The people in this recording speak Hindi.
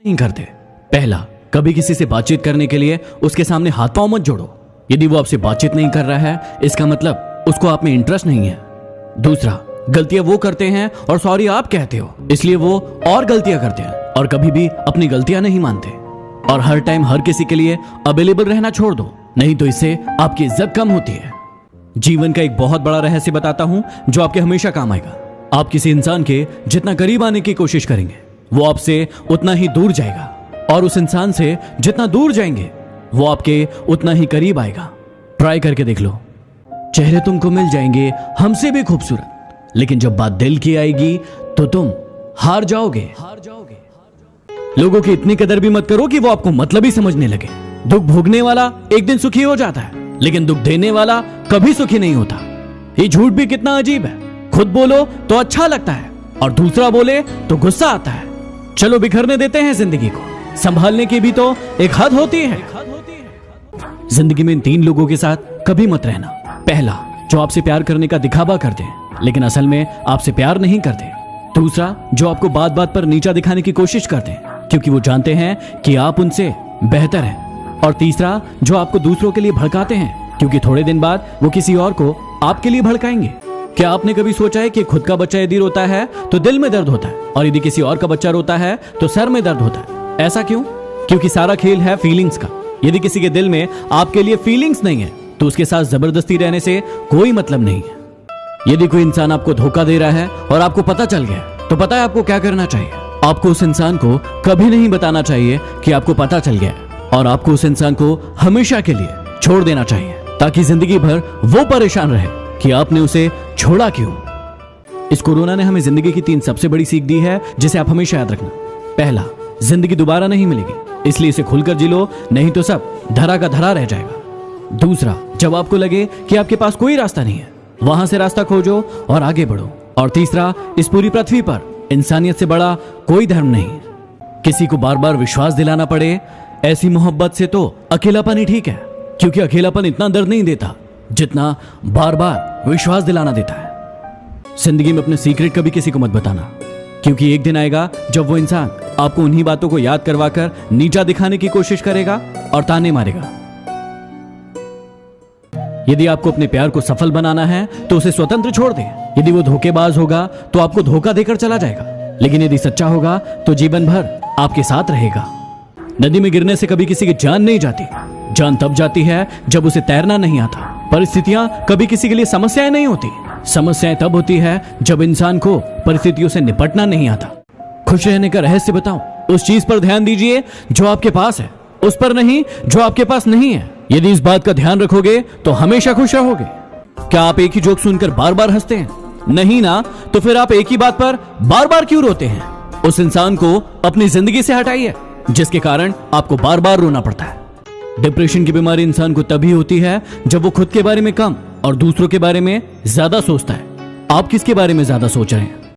नहीं करते। पहला, कभी किसी से बातचीत करने के लिए उसके सामने हाथ पांव मत जोड़ो। यदि वो आपसे बातचीत नहीं कर रहा है, इसका मतलब उसको आप में इंटरेस्ट नहीं है। दूसरा, गलतियां वो करते हैं और सॉरी आप कहते हो, इसलिए वो और गलतियां करते हैं और कभी भी अपनी गलतियां नहीं मानते। और हर टाइम हर किसी के लिए अवेलेबल रहना छोड़ दो, नहीं तो इससे आपकी इज्जत कम होती है। जीवन का एक बहुत बड़ा रहस्य बताता हूं जो आपके हमेशा काम आएगा। आप किसी इंसान के जितना करीब आने की कोशिश करेंगे, वो आपसे उतना ही दूर जाएगा, और उस इंसान से जितना दूर जाएंगे, वो आपके उतना ही करीब आएगा। ट्राई करके देख लो। चेहरे तुमको मिल जाएंगे हमसे भी खूबसूरत, लेकिन जब बात दिल की आएगी तो तुम हार जाओगे। लोगों की इतनी कदर भी मत करो कि वो आपको मतलब ही समझने लगे। दुख भोगने वाला एक दिन सुखी हो जाता है, लेकिन दुख देने वाला कभी सुखी नहीं होता। ये झूठ भी कितना अजीब है। खुद बोलो तो अच्छा लगता है और दूसरा बोले तो गुस्सा आता है। चलो बिखरने देते हैं जिंदगी को, संभालने की भी तो एक हद होती है। जिंदगी में इन 3 लोगों के साथ कभी मत रहना। पहला, जो आपसे प्यार करने का दिखावा करते हैं लेकिन असल में आपसे प्यार नहीं करते। दूसरा, जो आपको बात बात पर नीचा दिखाने की कोशिश करते हैं क्योंकि वो जानते हैं कि आप उनसे बेहतर हैं। और तीसरा, जो आपको दूसरों के लिए भड़काते हैं क्योंकि थोड़े दिन बाद वो किसी और को आपके लिए भड़काएंगे। क्या आपने कभी सोचा है कि खुद का बच्चा यदि रोता है तो दिल में दर्द होता है, और यदि किसी और का बच्चा रोता है तो सर में दर्द होता है? ऐसा क्यों? क्योंकि सारा खेल है फीलिंग्स का। यदि किसी के दिल में आपके लिए फीलिंग्स नहीं है तो उसके साथ जबरदस्ती रहने से कोई मतलब नहीं है। यदि कोई इंसान आपको धोखा दे रहा है और आपको पता चल गया, तो पता है आपको क्या करना चाहिए? आपको उस इंसान को कभी नहीं बताना चाहिए कि आपको पता चल गया, और आपको उस इंसान को हमेशा के लिए छोड़ देना चाहिए, ताकि जिंदगी भर वो परेशान रहे कि आपने उसे छोड़ा क्यों। इस कोरोना ने हमें जिंदगी की 3 सबसे बड़ी सीख दी है, जिसे आप हमेशा याद रखना। पहला, जिंदगी दोबारा नहीं मिलेगी, इसलिए इसे खुलकर जी लो, नहीं तो सब धरा का धरा रह जाएगा। दूसरा, जब आपको लगे कि आपके पास कोई रास्ता नहीं है, वहां से रास्ता खोजो और आगे बढ़ो। और तीसरा, इस पूरी पृथ्वी पर इंसानियत से बड़ा कोई धर्म नहीं। किसी को बार बार विश्वास दिलाना पड़े ऐसी मोहब्बत से तो अकेलापन ही ठीक है, क्योंकि अकेलापन इतना दर्द नहीं देता जितना बार बार विश्वास दिलाना देता है। जिंदगी में अपने सीक्रेट कभी किसी को मत बताना, क्योंकि एक दिन आएगा जब वो इंसान आपको उन्हीं बातों को याद करवाकर नीचा दिखाने की कोशिश करेगा और ताने मारेगा। यदि आपको अपने प्यार को सफल बनाना है तो उसे स्वतंत्र छोड़ दें। यदि वो धोखेबाज होगा तो आपको धोखा देकर चला जाएगा, लेकिन यदि सच्चा होगा तो जीवन भर आपके साथ रहेगा। नदी में गिरने से कभी किसी की जान नहीं जाती। जान तब जाती है जब उसे तैरना नहीं आता। परिस्थितियां कभी किसी के लिए समस्याएं नहीं होती। समस्याएं तब होती है जब इंसान को परिस्थितियों से निपटना नहीं आता। खुश रहने का रहस्य बताऊं, उस चीज पर ध्यान दीजिए जो आपके पास है, उस पर नहीं जो आपके पास नहीं है। यदि इस बात का ध्यान रखोगे तो हमेशा खुश रहोगे। क्या आप एक ही जोक सुनकर बार बार हंसते हैं? नहीं ना, तो फिर आप एक ही बात पर बार बार क्यों रोते हैं? उस इंसान को अपनी जिंदगी से हटाइए जिसके कारण आपको बार बार रोना पड़ता है। डिप्रेशन की बीमारी इंसान को तभी होती है जब वो खुद के बारे में कम और दूसरों के बारे में ज्यादा सोचता है। आप किसके बारे में ज्यादा सोच रहे हैं?